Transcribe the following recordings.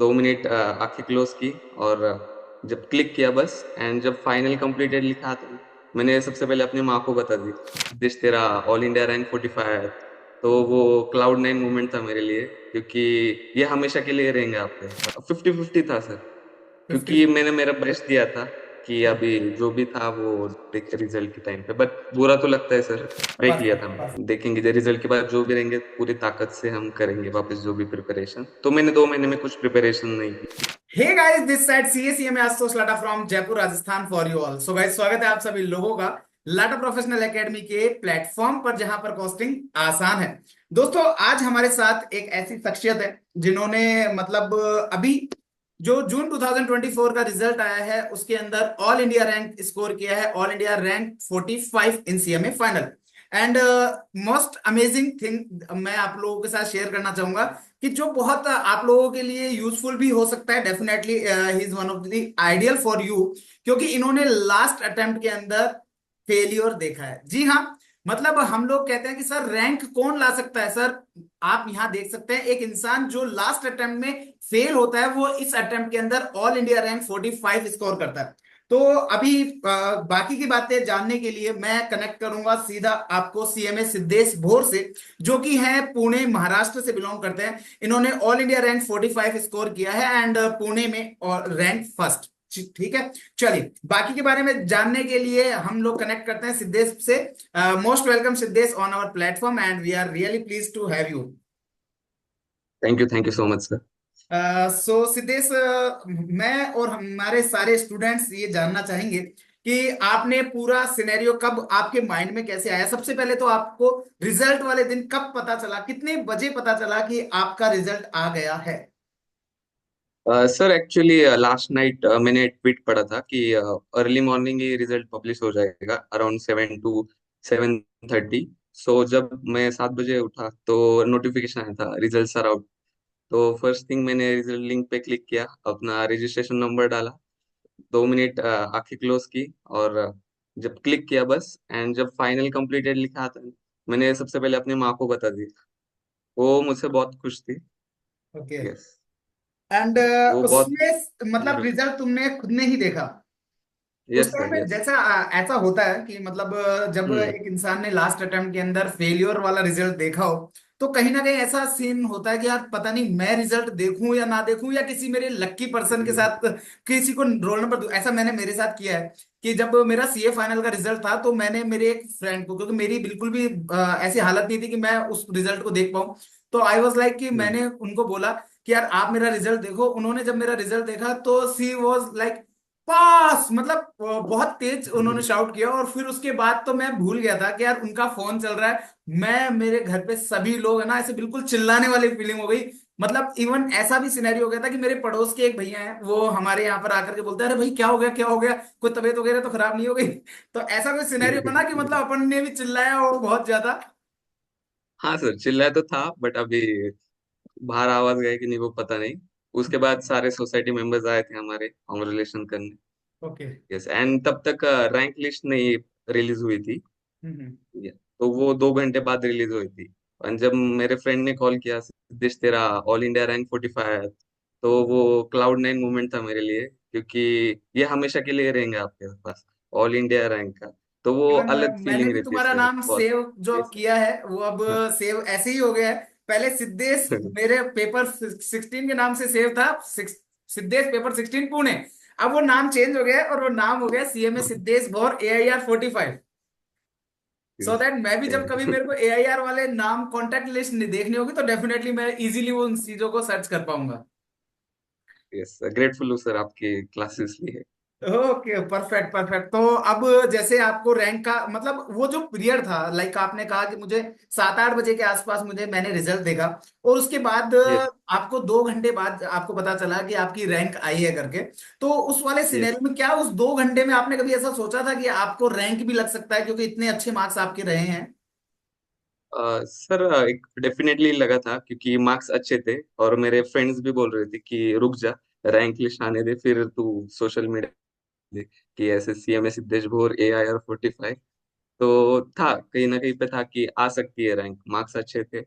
2 minute आंखें close की और जब क्लिक किया बस एंड जब फाइनल कंप्लीटेड लिखा तो मैंने सबसे पहले अपनी माँ को बता दी दिस तेरा ऑल इंडिया रैंक 45 है। तो वो क्लाउड नाइन मोमेंट था मेरे लिए, क्योंकि ये हमेशा के लिए रहेंगे आपके। 50-50 था सर, फिफ्टी। क्योंकि मैंने मेरा बेस्ट दिया था कि अभी जो भी था वो देख रिजल्ट के टाइम पे, बट बुरा तो लगता है सर। देख लिया था परफेक्ट। मैं, देखेंगे रिजल्ट के बाद जो भी रहेंगे पूरी ताकत से हम करेंगे वापस जो भी प्रिपरेशन। तो मैंने 2 महीने में कुछ प्रिपरेशन नहीं की। Hey guys, this side CSE में Ashutosh Lata from Jaipur Rajasthan for you all. So guys, स्वागत है आप सभी लोगों का लाटा प्रोफेशनल एकेडमी के प्लेटफॉर्म पर, जहां पर कॉस्टिंग आसान है। दोस्तों, आज हमारे साथ एक ऐसी शख्सियत है जिन्होंने मतलब अभी जो जून 2024 का रिजल्ट आया है उसके अंदर ऑल इंडिया रैंक स्कोर किया है, all India rank 45 in CMA final. And most amazing thing मैं आप लोगों के साथ शेयर करना चाहूंगा कि जो बहुत आप लोगों के लिए यूजफुल भी हो सकता है। Definitely he is one of the ideal for you, क्योंकि इन्होंने लास्ट अटेम्प्ट के अंदर फेलियर देखा है। जी हाँ, मतलब हम लोग कहते हैं कि सर रैंक कौन ला सकता है। सर, आप यहां देख सकते हैं एक इंसान जो लास्ट अटेम्प्ट में फेल होता है, वो इस अटेम्प्ट के अंदर ऑल इंडिया रैंक 45 स्कोर करता है। तो अभी बाकी की बातें जानने के लिए मैं कनेक्ट करूंगा सीधा आपको सीएमए सिद्धेश भोर से, जो कि है पुणे महाराष्ट्र से बिलोंग करते हैं। इन्होंने ऑल इंडिया रैंक 45 स्कोर किया है एंड पुणे में और रैंक फर्स्ट। ठीक है, चलिए बाकी के बारे में जानने के लिए हम लोग कनेक्ट करते हैं सिद्धेश से। Most welcome Siddhesh on our platform and we are really pleased to have you. Thank you so much sir. So Siddhesh, मैं और हमारे सारे स्टूडेंट्स ये जानना चाहेंगे कि आपने पूरा सिनेरियो कब आपके माइंड में कैसे आया। सबसे पहले तो आपको रिजल्ट वाले दिन कब पता चला, कितने बजे पता चला कि आपका रिजल्ट आ गया है। सर एक्चुअली लास्ट नाइट मैंने ट्वीट पढ़ा था कि अर्ली मॉर्निंग ही रिजल्ट पब्लिश हो जाएगा, अराउंड 7 to 7:30। सो जब मैं 7 बजे उठा तो नोटिफिकेशन आया था रिजल्ट्स आर आउट। तो फर्स्ट थिंग मैंने रिजल्ट लिंक पे क्लिक किया, अपना रजिस्ट्रेशन नंबर डाला, 2 मिनट आंखें क्लोज की और जब क्लिक किया बस एंड जब फाइनल कंप्लीटेड लिखा था मैंने सबसे पहले अपनी माँ को बता दी। वो मुझसे बहुत खुश थी। ओके। यस। एंड वो बहुत। उसमें मतलब रिजल्ट तुमने खुद ने ही देखा उस यस टाइम सर, पे। यस। जैसा ऐसा होता है कि मतलब जब हम्म। एक इंसान ने लास्ट अटेम्प्ट के अंदर फेलियर वाला रिजल्ट देखा हो, तो कहीं ना कहीं ऐसा सीन होता है कि यार पता नहीं मैं रिजल्ट देखूं या ना देखूं, या किसी मेरे लक्की पर्सन के साथ किसी को रोल नंबर दूं। ऐसा मैंने मेरे साथ किया है कि जब मेरा सीए फाइनल का रिजल्ट था, तो मैंने मेरे एक फ्रेंड को, क्योंकि मेरी बिल्कुल भी ऐसी हालत नहीं थी कि मैं उस रिजल्ट को देख पाऊं, तो आई वॉज लाइक कि हम्म। मैंने उनको बोला कि यार आप मेरा रिजल्ट देखो। उन्होंने जब मेरा रिजल्ट देखा तो सी वॉज लाइक पास, मतलब बहुत तेज उन्होंने शाउट किया। और फिर उसके बाद तो मैं भूल गया था कि यार उनका फोन चल रहा है। मैं मेरे घर पे सभी लोग है ना, ऐसे बिल्कुल चिल्लाने वाली फीलिंग हो गई। मतलब इवन ऐसा भी सिनेरियो हो गया था कि मेरे पड़ोस के एक भैया हैं, वो हमारे यहाँ पर आकर के बोलते हैं, अरे भाई क्या हो गया, क्या हो गया, कोई तबीयत वगैरह तो खराब नहीं हो गई। तो ऐसा कोई सिनेरियो बना कि मतलब अपन ने भी चिल्लाया हो बहुत ज्यादा। हाँ सर, चिल्लाया तो था बट अभी बाहर आवाज गए कि नहीं वो पता नहीं। उसके बाद सारे सोसाइटी मेंबर्स आए थे हमारे कॉन्ग्रेचुलेशन करने। ओके। यस, एंड तब तक रैंक लिस्ट नहीं रिलीज हुई थी। हम्म। Yeah, तो वो 2 घंटे बाद रिलीज हुई थी। और जब मेरे फ्रेंड ने कॉल किया सिद्धेश तेरा ऑल इंडिया रैंक 45 है, तो वो क्लाउड नाइन मोमेंट था मेरे लिए, क्योंकि ये हमेशा के लिए रहेंगे आपके पास ऑल इंडिया रैंक का। तो वो इवन अलग मैंने फीलिंग भी रहती है तुम्हारा सर, नाम बहुत। सेव जो अब यस। किया है वो अब सेव ऐसे ही हो गया है। पहले सिद्धेश मेरे पेपर 16 के नाम से सेव था, सिद्धेश पेपर 16 पुणे। अब वो नाम चेंज हो गया है और वो नाम हो गया CMA Siddhesh Bhaur AIR 45। So that मैं भी जब कभी मेरे को AIR वाले नाम कॉन्टेक्ट लिस्ट देखनी होगी तो डेफिनेटली मैं इजीली वो उन चीजों को सर्च कर पाऊंगा। यस, ग्रेटफुल हूँ सर आपकी क्लासेस लिए। Okay, perfect perfect. तो अब जैसे आपको रैंक का मतलब वो जो पीरियड था, लाइक आपने कहा कि मुझे 7-8 बजे के आसपास मुझे मैंने रिजल्ट देखा, और उसके बाद यस। आपको 2 घंटे बाद आपको पता चला कि आपकी रैंक आई है करके। तो उस वाले यस। सिनेरियो में क्या उस 2 घंटे में आपने कभी ऐसा सोचा था कि आपको रैंक भी लग सकता है, क्योंकि इतने अच्छे मार्क्स आपके रहे हैं। सर एक डेफिनेटली लगा था, क्योंकि मार्क्स अच्छे थे और मेरे फ्रेंड्स भी बोल रहे थे कि रुक जा, रैंक लिस्ट आने दे फिर तू सोशल मीडिया दे कि ऐसे सीएमए सिद्धेश भोर AIR 45। तो था कहीं ना कहीं पे था कि आ सकती है रैंक, मार्क्स अच्छे थे।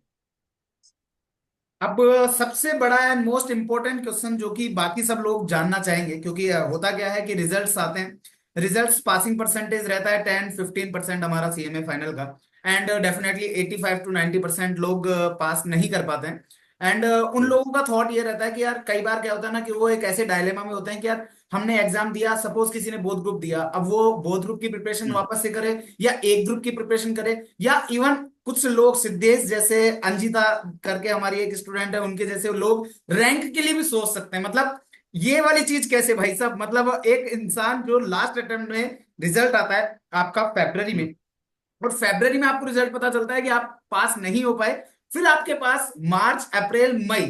अब सबसे बड़ा एंड मोस्ट इम्पोर्टेंट क्वेश्चन जो कि बाकी सब लोग जानना चाहेंगे, क्योंकि होता क्या है कि रिजल्ट्स आते हैं, रिजल्ट्स पासिंग परसेंटेज रहता है 10-15% हमारा सीएमए फाइनल का। एंड डेफिनेटली 85 to 90% लोग पास नहीं कर पाते हैं। एंड उन यस। लोगों का थॉट ये रहता है कि यार कई बार क्या होता है ना कि वो एक ऐसे डायलेमा में होते हैं कि यार हमने एग्जाम दिया, सपोज किसी ने बोथ ग्रुप दिया, अब वो बोथ ग्रुप की प्रिपरेशन वापस से करे या एक ग्रुप की प्रिपरेशन करे, या इवन कुछ लोग सिद्धेश जैसे, अंजिता करके हमारी एक स्टूडेंट है, उनके जैसे लोग रैंक के लिए भी सोच सकते हैं। मतलब ये वाली चीज कैसे भाई साहब, मतलब एक इंसान जो लास्ट अटेम्प्ट में रिजल्ट आता है आपका फरवरी में, और फरवरी में आपको रिजल्ट पता चलता है कि आप पास नहीं हो पाए, फिर आपके पास मार्च अप्रैल मई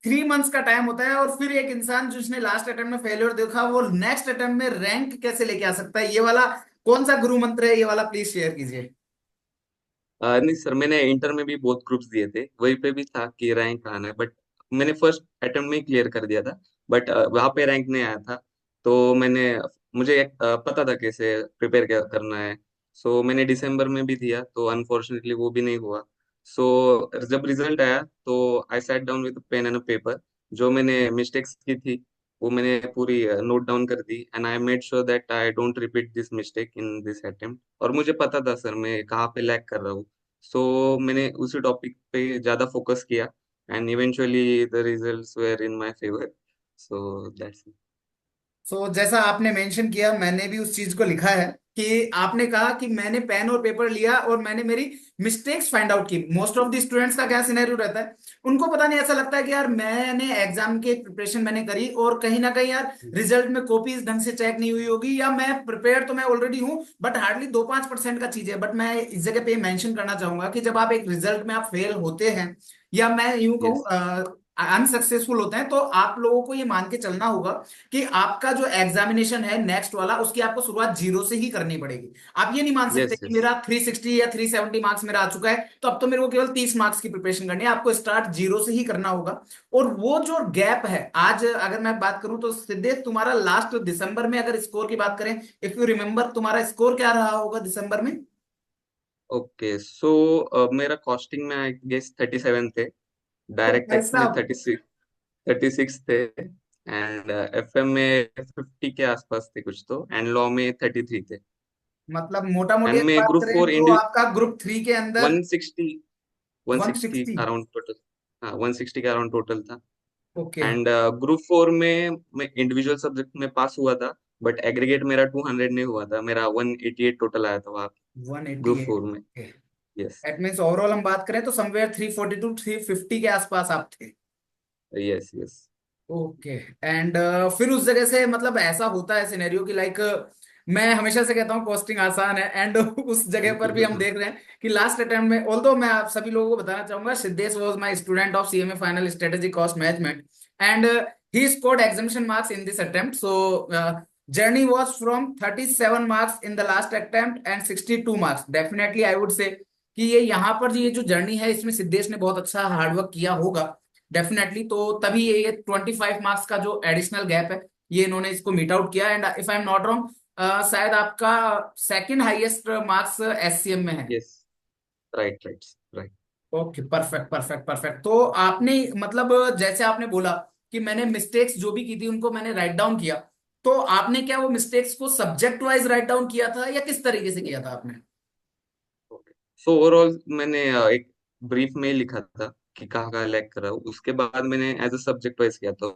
3 मंथ्स का टाइम होता है, और फिर एक इंसान जिसने लास्ट अटेम्प्ट में फेलियर देखा वो नेक्स्ट अटेम्प्ट में रैंक कैसे लेके आ सकता है? ये वाला कौन सा गुरु मंत्र है, ये वाला प्लीज शेयर कीजिए। नहीं सर, मैंने इंटर में भी बहुत ग्रुप्स दिए थे, वहीं पे भी था कि रैंक आना है, बट मैंने फर्स्ट अटेम्प्ट में ही क्लियर कर दिया था। बट वहां पे रैंक नहीं आया था। तो मुझे पता था कैसे प्रिपेयर करना है। सो मैंने दिसंबर में भी दिया, तो अनफॉर्चुनेटली वो भी नहीं हुआ। सो जब रिजल्ट आया तो I sat down with pen and paper. जो मैंने मिस्टेक्स की थी वो मैंने पूरी नोट डाउन कर दी, and I made sure that I don't repeat this mistake in this attempt. और मुझे पता था सर मैं कहाँ पे लैग कर रहा हूँ। सो मैंने उसी टॉपिक पे ज्यादा फोकस किया, and eventually the results were in my favour. So that's it. जैसा आपने मेंशन किया, मैंने भी उस चीज को लिखा है कि आपने कहा कि मैंने पेन और पेपर लिया और मैंने मेरी मिस्टेक्स फाइंड आउट की। मोस्ट ऑफ द स्टूडेंट्स का क्या सिनेरियो रहता है, उनको पता नहीं, ऐसा लगता है कि यार मैंने एग्जाम के प्रिपरेशन मैंने करी और कहीं ना कहीं यार रिजल्ट में कॉपीज ढंग से चेक नहीं हुई होगी, या मैं प्रिपेयर तो मैं ऑलरेडी हूँ बट हार्डली 2-5% का चीज है। बट मैं इस जगह पे मेंशन करना चाहूंगा कि जब आप एक रिजल्ट में आप फेल होते हैं, या मैं यूं कहूँ यस। अनसक्सेसफुल होते हैं, तो आप लोगों को ये मान के चलना होगा कि आपका जो एग्जामिनेशन है नेक्स्ट वाला, उसकी आपको शुरुआत जीरो से ही करनी पड़ेगी। आप ये नहीं मान सकते यस। कि यस। मेरा 360 या 370 मार्क्स मेरा आ चुका है तो अब तो मेरे को केवल 30 मार्क्स की प्रिपरेशन करनी है। आपको स्टार्ट जीरो से ही करना होगा। और वो जो गैप है, आज अगर मैं बात करूं तो सिद्धेश तुम्हारा लास्ट दिसंबर में अगर स्कोर की बात करें, इफ यू रिमेम्बर, तुम्हारा स्कोर क्या रहा होगा दिसंबर में? ओके, सो मेरा कॉस्टिंग में आई गेस 37 थे। तो डायरेक्ट भाई टैक्स में साहब, 36 थे। एंड एफएम में 50 के आसपास थे कुछ तो, एंड लॉ में 33 थे। मतलब मोटा मोटी एंड अगर मैं बात ग्रुप करें फोर तो आपका ग्रुप 3 के अंदर 160 160 160। Around total. हाँ, 160 के अराउंड टोटल था। ओके। एंड ग्रुप फोर में मैं इंडिविजुअल सब्जेक्ट में पास हुआ था, बट एग्रीगेट मेरा 200 नहीं हुआ था, मेरा 188 टोटल आया था वहाँ 188। ग्रुप फोर में। Okay. Yes. That means overall हम बात करें तो समवेयर 340 to 350 के आसपास आप थे। यस। यस। ओके। एंड फिर उस जगह से मतलब ऐसा होता है सिनेरियो कि लाइक मैं हमेशा से कहता हूँ कॉस्टिंग आसान है, एंड उस जगह पर भी हम देख रहे हैं कि लास्ट अटेम्प्ट में, ऑल्दो मैं आप सभी लोगों को बताना चाहूंगा, Siddhesh was my student of CMA final strategy cost management, and he scored examination marks in this attempt. So journey was from 37 marks in the last attempt and 62 marks. Definitely I would say कि ये यहाँ पर ये जो journey है इसमें सिद्धेश ने बहुत अच्छा हार्डवर्क किया होगा डेफिनेटली, तो तभी ये 25 मार्क्स का जो एडिशनल गैप है ये इन्होंने इसको मीट आउट किया। And if I am not wrong, शायद आपका सेकंड हाईएस्ट मार्क्स एससीएम में है। Yes. Right, right, right. Okay, perfect perfect perfect. तो आपने मतलब जैसे आपने बोला कि मैंने मिस्टेक्स जो भी की थी उनको मैंने राइट डाउन किया, तो आपने क्या वो मिस्टेक्स को सब्जेक्ट वाइज राइट डाउन किया था या किस तरीके से किया था आपने? ओके, सो ओवरऑल मैंने एक ब्रीफ में ही लिखा था कि कहाँ कहाँ लैग कर रहा हूँ, उसके बाद मैंने एज अ सब्जेक्ट वाइज किया। तो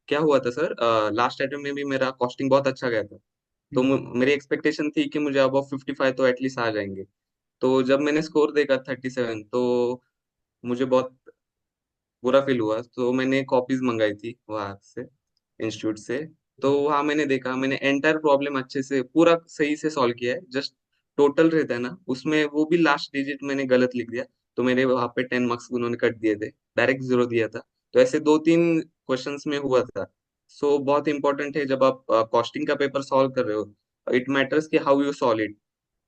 क्या हुआ था सर, लास्ट अटेम्प्ट में भी मेरा कॉस्टिंग बहुत अच्छा गया था। तो हम्म। मेरी एक्सपेक्टेशन थी कि मुझे अब 55 तो एटलीस्ट आ जाएंगे। तो जब मैंने स्कोर देखा 37, तो मुझे बहुत बुरा फील हुआ। तो मैंने कॉपीज मंगाई थी वहां से, इंस्टीट्यूट से। तो वहां मैंने देखा, मैंने एंटायर प्रॉब्लम अच्छे से पूरा सही से सॉल्व किया है। जस्ट टोटल रहता है ना, उसमें वो भी लास्ट डिजिट मैंने गलत लिख दिया। तो मेरे वहां पे 10 मार्क्स उन्होंने कट दिए थे, डायरेक्ट जीरो दिया था। तो ऐसे 2-3 क्वेश्चंस में हुआ था। सो बहुत इंपॉर्टेंट है जब आप कॉस्टिंग का पेपर सॉल्व कर रहे हो, इट मैटर्स कि how you solve it,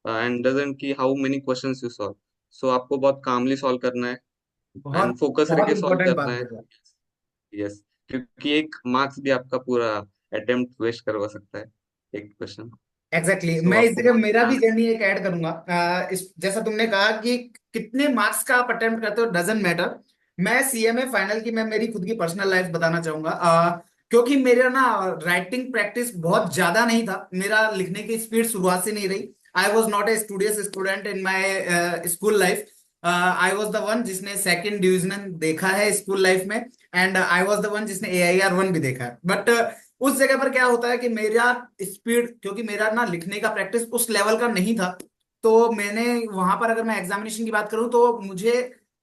and doesn't कि how many questions you solve. So आपको बहुत कामली सॉल्व करना है, एंड बहुत फोकस बहुत रखे सॉल्व इंपॉर्टेंट बात करना है है। सर। यस। क्योंकि एक मार्क्स भी आपका पूरा अटेम्प्ट वेस्ट करवा सकता है, एक क्वेश्चन। Exactly exactly। सो मैं इस आपको जगह बहुत मेरा भी ध्यान। जर्नी एक ऐड करूंगा। इस जैसा तुमने कहा कि कितने मार्क्स का आप अटेम्प्ट करते हो डजेंट मैटर, मैं सीएमए फाइनल की, मैं मेरी खुद की पर्सनल लाइफ बताना चाहूंगा। क्योंकि मेरा ना राइटिंग प्रैक्टिस बहुत ज्यादा नहीं था, मेरा लिखने की स्पीड शुरुआत से नहीं रही। I was not a studious student in my school life. I was the one जिसने सेकेंड डिवीजन देखा है स्कूल लाइफ में, and I was the one जिसने AIR 1 भी देखा है। बट उस जगह पर क्या होता है कि मेरा स्पीड, क्योंकि मेरा ना लिखने का प्रैक्टिस उस लेवल का नहीं था, तो मैंने वहां पर, अगर मैं एग्जामिनेशन की बात करूं तो मुझे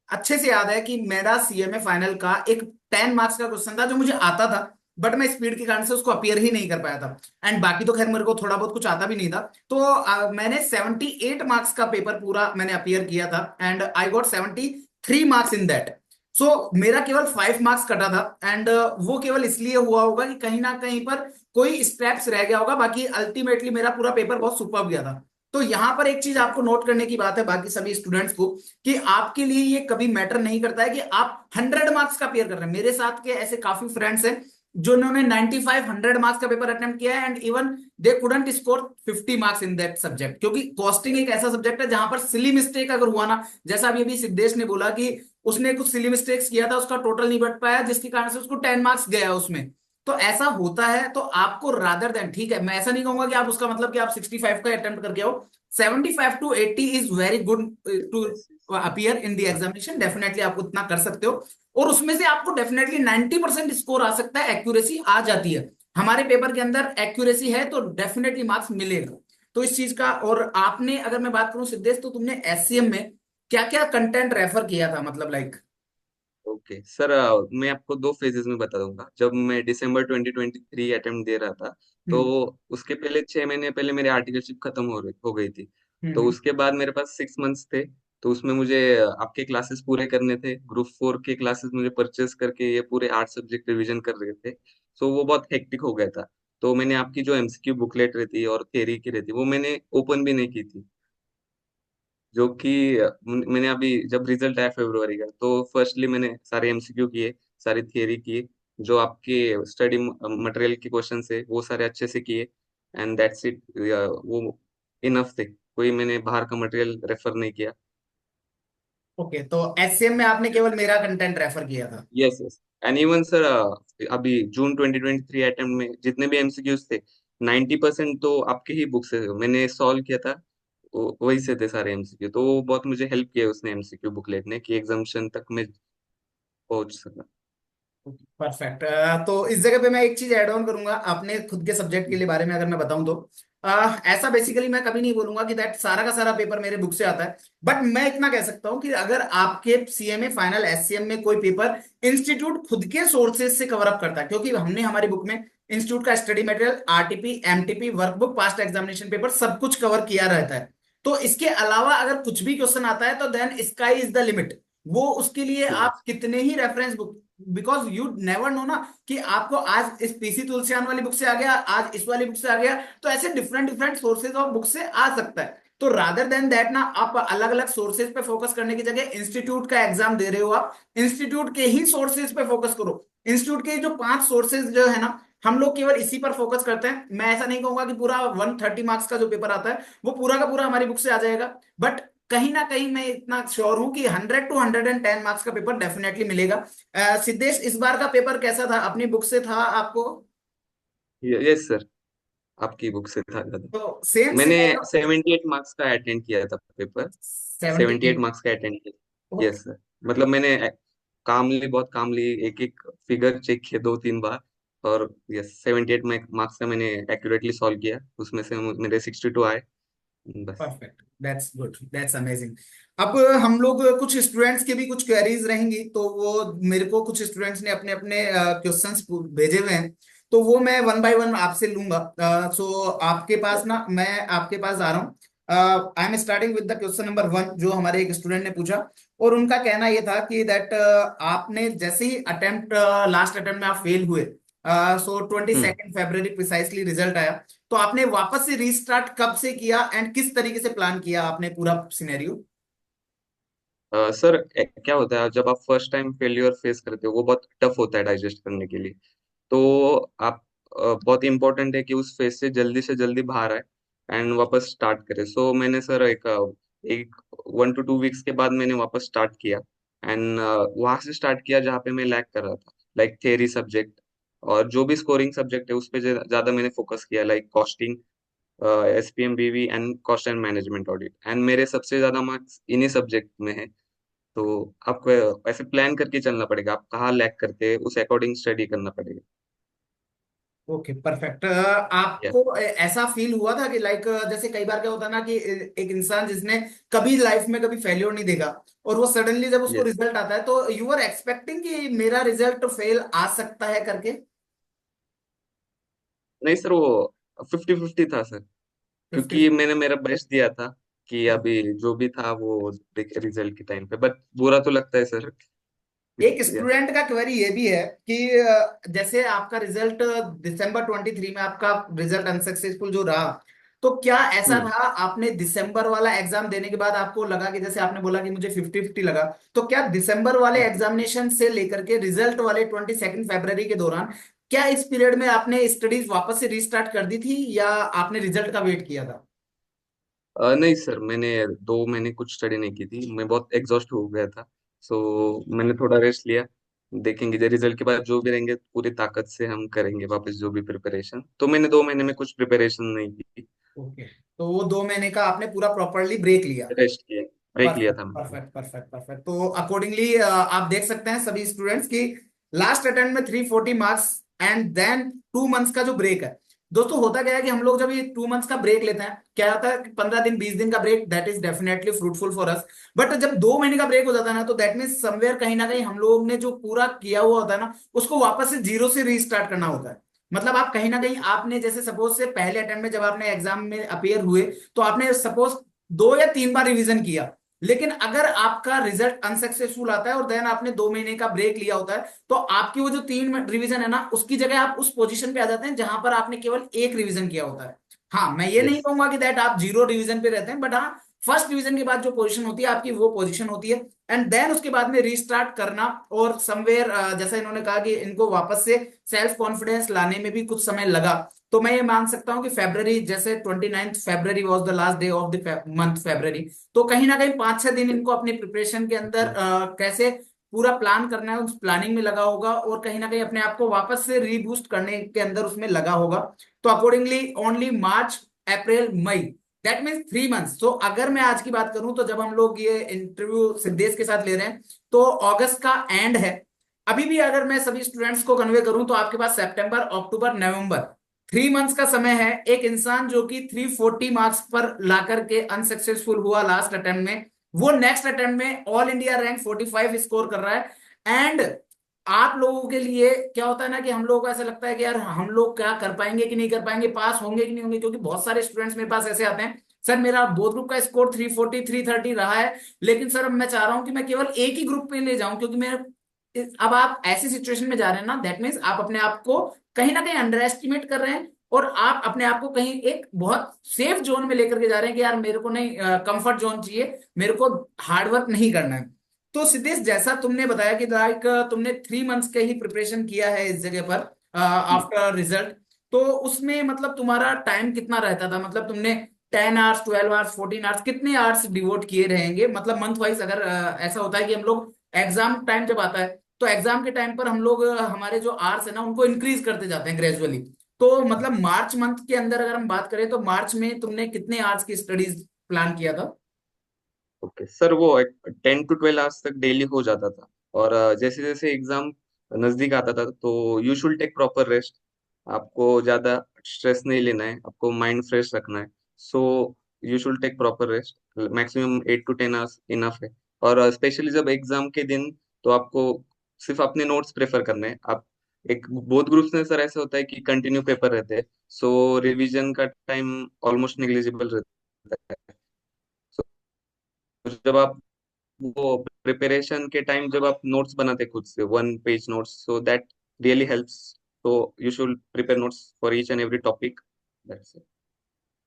अच्छे से याद है कि मेरा सीएमए फाइनल का एक 10 मार्क्स का क्वेश्चन था जो मुझे आता था, बट मैं स्पीड के कारण से उसको अपियर ही नहीं कर पाया था। एंड बाकी तो खैर मेरे को थोड़ा बहुत कुछ आता भी नहीं था। तो मैंने 78 मार्क्स का पेपर पूरा मैंने अपियर किया था, and I got 73 marks in that. So मेरा केवल 5 मार्क्स कटा था, एंड वो केवल इसलिए हुआ होगा कि कहीं ना कहीं पर कोई स्टेप्स रह गया होगा, बाकी अल्टीमेटली मेरा पूरा पेपर बहुत सुपर गया था। तो यहां पर एक चीज आपको नोट करने की बात है बाकी सभी स्टूडेंट्स को, कि आपके लिए ये कभी मैटर नहीं करता है कि आप 100 मार्क्स का पेयर कर रहे हैं। मेरे साथ के ऐसे काफी फ्रेंड्स हैं जिन्होंने 95 100 मार्क्स का पेपर अटेम्प्ट किया है, and even they couldn't score 50 marks in that subject, क्योंकि कॉस्टिंग एक ऐसा सब्जेक्ट है जहां पर सिली मिस्टेक अगर हुआ ना, जैसा अभी अभी सिद्धेश ने बोला कि उसने कुछ सिली मिस्टेक्स किया था, उसका टोटल नहीं बढ़ पाया, जिसके कारण से उसको 10 मार्क्स गया उसमें। तो ऐसा होता है, तो आपको रादर देन, ठीक है मैं ऐसा नहीं कहूंगा कि आप उसका मतलब कि आप 65 का अटेम्प्ट करके आओ, 75 to 80 is very good to Yes, yes. Appear in the हाँ, एग्जामिनेशन, डेफिनेटली आप उतना कर सकते हो। और उसमें से आपको डेफिनेटली 90% स्कोर आ सकता है, एक्यूरेसी आ जाती है। हमारे पेपर के अंदर एक्यूरेसी है तो डेफिनेटली मार्क्स मिलेगा। तो इस चीज का, और आपने अगर मैं बात करूं सिद्धेश, तो तुमने एससीएम में क्या क्या कंटेंट रेफर किया था, मतलब लाइक? ओके सर, मैं आपको दो फेजेस में बता दूंगा। जब मैं दिसंबर 2023 अटेम्प्ट दे रहा था, तो हम्म उसके पहले 6 महीने पहले मेरी आर्टिकलशिप खत्म हो गई थी। तो हम्म उसके बाद मेरे पास 6 मंथ्स थे। तो उसमें मुझे आपके क्लासेस पूरे करने थे। ग्रुप 4 के क्लासेस मुझे परचेस करके ये पूरे 8 सब्जेक्ट रिवीजन कर रहे थे। सो वो बहुत हेक्टिक हो गया था। तो मैंने आपकी जो MCQ बुकलेट रहती है और थ्योरी की रहती है, वो मैंने ओपन भी नहीं की थी। जो कि मैंने अभी जब रिजल्ट आया फरवरी का, तो फर्स्टली मैंने सारे MCQ किए, सारी थियरी किए, जो आपके स्टडी मटेरियल के क्वेश्चन है वो सारे अच्छे से किए। And that's it. वो इनफ थे, कोई मैंने बाहर का मटेरियल रेफर नहीं किया। ओके, तो एससीएम में आपने केवल मेरा कंटेंट रेफर किया था? Yes yes. And even sir, अभी जून 2023 अटेम्प्ट में जितने भी MCQs थे, 90% तो आपके ही बुक से मैंने सॉल्व किया था। वही से थे सारे MCQ। तो वो बहुत मुझे हेल्प किया उसने MCQ बुकलेट ने, कि एग्जामिशन तक मैं पहुंच सका। परफेक्ट। तो इस जगह पे मैं एक चीज ऐड ऑन करूंगा अपने खुद के सब्जेक्ट के लिए बारे में, अगर मैं बताऊं तो ऐसा बेसिकली मैं कभी नहीं बोलूंगा कि दैट सारा का सारा पेपर मेरे बुक से आता है। बट मैं इतना कह सकता हूं कि अगर आपके सीएमए फाइनल एससीएम में कोई पेपर इंस्टीट्यूट खुद के सोर्सेज से कवर अप करता है, क्योंकि हमने हमारी बुक में इंस्टीट्यूट का study material, RTP, MTP, workbook, past examination paper सब कुछ कवर किया रहता है। तो इसके अलावा अगर कुछ भी क्वेश्चन आता है तो then sky is the limit. वो उसके लिए आप यस। कितने ही reference book, because you never know ना कि आपको आज इस पीसी तुलसियान वाली बुक से आ गया, आज इस वाली बुक से आ गया, तो ऐसे different different sources of book से आ सकता है। तो रादर देन दैट ना, आप अलग अलग सोर्सेज पे फोकस करने की जगह इंस्टीट्यूट का एग्जाम दे रहे हो, आप इंस्टीट्यूट के ही सोर्सेज पे फोकस करो। इंस्टीट्यूट के जो 5 सोर्सेज जो है ना, हम लोग केवल इसी पर फोकस करते हैं। मैं ऐसा नहीं कहूंगा कि पूरा 130 मार्क्स का जो पेपर आता है वो पूरा का पूरा हमारी बुक से आ जाएगा, बट कहीं ना कहीं मैं इतना श्योर हूं कि 100 to 110 मार्क्स का पेपर डेफिनेटली मिलेगा। सिद्धेश, इस बार का पेपर कैसा था, अपनी बुक से था आपको? यस सर, आपकी बुक से था ज्यादा। तो सेम मैंने सिनेरियो। 78 मार्क्स का अटेंड किया था पेपर। 78? 78 मार्क्स का अटेंड किया, ओके। Yes sir. मतलब मैंने कामली, बहुत कामली एक एक फिगर चेक किया 2 3 बार। और यस, 78 मार्क्स का मैंने एक्यूरेटली सॉल्व किया। उसमें से मेरे 62 आए, बस। Perfect, that's good, that's amazing. अब हम लोग कुछ स्टूडेंट्स के भी कुछ क्वेरीज रहेंगी, तो वो मेरे को कुछ स्टूडेंट्स ने अपने अपने क्वेश्चंस भेजे हुए हैं, तो वो मैं वन बाय वन आपसे लूंगा। सो आपके पास ना, मैं आपके पास आ रहा हूँ। I am starting with the question number 1 जो हमारे एक स्टूडेंट ने पूछा। और उनका कहना ये था कि दैट आपने जैसे ही अटेम्प्ट, लास्ट अटेम्प्ट में आप फेल हुए, सो ट्वेंटी हम्म। सेकेंड फेब्रवरी प्रिसाइसली रिजल्ट आया, तो आपने वापस से रीस्टार्ट कब से किया एंड किस तरीके से प्लान किया आपने पूरा सिनेरियो? सर, क्या होता है जब आप फर्स्ट टाइम फेल्यूर फेस करते हो, वो बहुत टफ होता है डाइजेस्ट करने के लिए। तो आप बहुत इंपॉर्टेंट है कि उस फेज से जल्दी बाहर आए एंड वापस स्टार्ट करें। सो मैंने सर एक 1 to 2 वीक्स के बाद मैंने वापस स्टार्ट किया। एंड वहां से स्टार्ट किया जहाँ पे मैं लैक कर रहा था, लाइक थियरी सब्जेक्ट, और जो भी स्कोरिंग सब्जेक्ट है उस पे ज्यादा मैंने फोकस किया, लाइक कॉस्टिंग, एसपीएम बीवी and cost and management audit, and मेरे सबसे ज्यादा मार्क्स इन्हीं सब्जेक्ट में है। तो आपको ऐसे प्लान करके चलना पड़ेगा, आप कहाँ लैक करते हैं उस अकॉर्डिंग स्टडी करना पड़ेगा। Okay perfect. या आपको ऐसा फील हुआ था कि लाइक जैसे कई बार क्या होता है ना कि एक इंसान जिसने कभी लाइफ में कभी फेल्योर नहीं देखा और वो सडनली जब उसको यस। रिजल्ट आता है तो यू आर एक्सपेक्टिंग कि मेरा रिजल्ट फेल आ सकता है करके? नहीं सर, वो 50-50 था सर, 50। क्योंकि मैंने मेरा बेस्ट दिया था कि अभी जो भी था वो देख रिजल्ट के टाइम पे, बट बुरा तो लगता है सर। एक या स्टूडेंट का क्वेरी ये भी है कि जैसे आपका रिजल्ट दिसंबर 23 में आपका रिजल्ट अनसक्सेसफुल जो रहा, तो क्या ऐसा हम्म। था आपने दिसंबर वाला एग्जाम देने के बाद आपको लगा कि जैसे आपने बोला कि मुझे 50-50 लगा, तो क्या दिसंबर वाले एग्जामिनेशन से लेकर के रिजल्ट वाले 22 फरवरी के दौरान क्या इस पीरियड में आपने स्टडीज वापस से रीस्टार्ट कर दी थी या आपने रिजल्ट का वेट किया था? नहीं सर, मैंने 2 महीने कुछ स्टडी नहीं की थी, मैं बहुत एग्जॉस्ट हो गया था। सो मैंने थोड़ा रेस्ट लिया। देखेंगे रिजल्ट के बाद जो भी रहेंगे पूरी ताकत से हम करेंगे वापस जो भी प्रिपरेशन, तो मैंने 2 महीने में कुछ प्रिपरेशन नहीं की, ओके, तो वो 2 महीने का आपने पूरा प्रॉपरली ब्रेक लिया। रेस्ट किया, ब्रेक लिया परफेक्ट था मैंने। Perfect perfect perfect. तो अकॉर्डिंगली आप देख सकते हैं सभी स्टूडेंट्स की लास्ट अटेम्प्ट में 340 मार्क्स एंड देन 2 मंथ्स का जो ब्रेक है। दोस्तों होता क्या है कि हम लोग जब ये 2 मंथ्स का ब्रेक लेते हैं, क्या होता है कि 15 दिन 20 दिन का break, that is definitely fruitful for us. But जब 2 महीने का ब्रेक हो जाता है ना, तो दैट मीन्स समवेयर कहीं ना कहीं हम लोग ने जो पूरा किया हुआ होता है ना, उसको वापस से जीरो से रीस्टार्ट करना होता है। मतलब आप कहीं ना कहीं आपने जैसे सपोज से पहले अटेम्प्ट में जब आपने एग्जाम में अपियर हुए, तो आपने सपोज 2 या 3 बार रिवीजन किया, लेकिन अगर आपका रिजल्ट अनसक्सेसफुल आता है और देन आपने 2 महीने का ब्रेक लिया होता है, तो आपकी वो जो 3 रिवीजन है ना, उसकी जगह आप उस पोजीशन पे आ जाते हैं जहां पर आपने केवल एक रिवीजन किया होता है। हाँ, मैं ये नहीं यस। कहूंगा कि दैट आप जीरो रिवीजन पे रहते हैं, बट हाँ, फर्स्ट डिवीजन के बाद जो पोजीशन होती है आपकी वो पोजीशन होती है। एंड देन उसके बाद में रीस्टार्ट करना और समवेयर जैसा इन्होंने कहा कि इनको वापस से सेल्फ कॉन्फिडेंस लाने में भी कुछ समय लगा। तो मैं ये मान सकता हूँ कि फेब्रवरी, जैसे 29 February was the last day of the month February, तो कहीं ना कहीं 5-6 दिन इनको अपनी प्रिपरेशन के अंदर कैसे पूरा प्लान करना है उस प्लानिंग में लगा होगा और कहीं ना कहीं अपने आप को वापस से रीबूस्ट करने के अंदर उसमें लगा होगा। तो accordingly only March, April, May, that means 3 months. तो अगर मैं आज की बात करूं तो जब हम लोग ये इंटरव्यू सिद्धेश के साथ ले रहे हैं तो अगस्त का एंड है। अभी भी अगर मैं सभी स्टूडेंट्स को कन्वे करूं तो आपके पास सितंबर, अक्टूबर, नवंबर, 3 मंथ्स का समय है। एक इंसान जो कि 340 मार्क्स पर ला करके अनसक्सेसफुल हुआ लास्ट अटेम्प्ट में, वो नेक्स्ट अटेम्प्ट में ऑल इंडिया रैंक 45 स्कोर कर रहा है। एंड आप लोगों के लिए क्या होता है ना कि हम लोगों को ऐसा लगता है कि यार हम लोग क्या कर पाएंगे कि नहीं कर पाएंगे, पास होंगे कि नहीं होंगे, क्योंकि बहुत सारे स्टूडेंट्स मेरे पास ऐसे आते हैं, सर मेरा बोथ ग्रुप का स्कोर 340 330 रहा है, लेकिन सर अब मैं चाह रहा हूं कि मैं केवल एक ही ग्रुप पे ले जाऊं, क्योंकि मैं अब आप ऐसी सिचुएशन में जा रहे हैं ना, दैट मीन्स आप अपने आप को कहीं ना कहीं अंडर एस्टिमेट कर रहे हैं और आप अपने आप को कहीं एक बहुत सेफ जोन में लेकर के जा रहे हैं कि यार मेरे को नहीं, कंफर्ट जोन चाहिए, मेरे को हार्डवर्क नहीं करना है। तो सिद्धेश, जैसा तुमने बताया कि लाइक तुमने 3 मंथ्स के ही प्रिपरेशन किया है इस जगह पर आफ्टर रिजल्ट, तो उसमें मतलब तुम्हारा टाइम कितना रहता था? मतलब तुमने 10 आवर्स, 12 आवर्स, 14 आवर्स, कितने आवर्स डिवोट किए रहेंगे? मतलब मंथ वाइज अगर ऐसा होता है कि हम लोग एग्जाम टाइम जब आता है तो एग्जाम के टाइम पर हम लोग हमारे जो आवर्स है ना उनको इंक्रीज करते जाते हैं ग्रेजुअली। तो मतलब मार्च मंथ के अंदर अगर हम बात करें तो मार्च में तुमने कितने आवर्स की स्टडीज प्लान किया था? ओके सर, वो 10 to 12 आवर्स तक डेली हो जाता था, और जैसे जैसे एग्जाम नजदीक आता था तो you should take proper rest. आपको ज्यादा स्ट्रेस नहीं लेना है, आपको माइंड फ्रेश रखना है। So you should take proper rest, maximum 8 to 10 hours enough है। और स्पेशली जब एग्जाम के दिन, तो आपको सिर्फ अपने नोट्स प्रेफर करने हैं। आप एक बहुत ग्रुप्स में सर ऐसे होता है कि कंटिन्यू पेपर रहते हैं, सो रिवीजन का टाइम ऑलमोस्ट नेग्लिजिबल रहता है। So, जब आप वो प्रिपरेशन के टाइम जब आप नोट्स बनाते खुद से 1 page notes, so that really helps. तो you should prepare notes for each and every topic, that's it.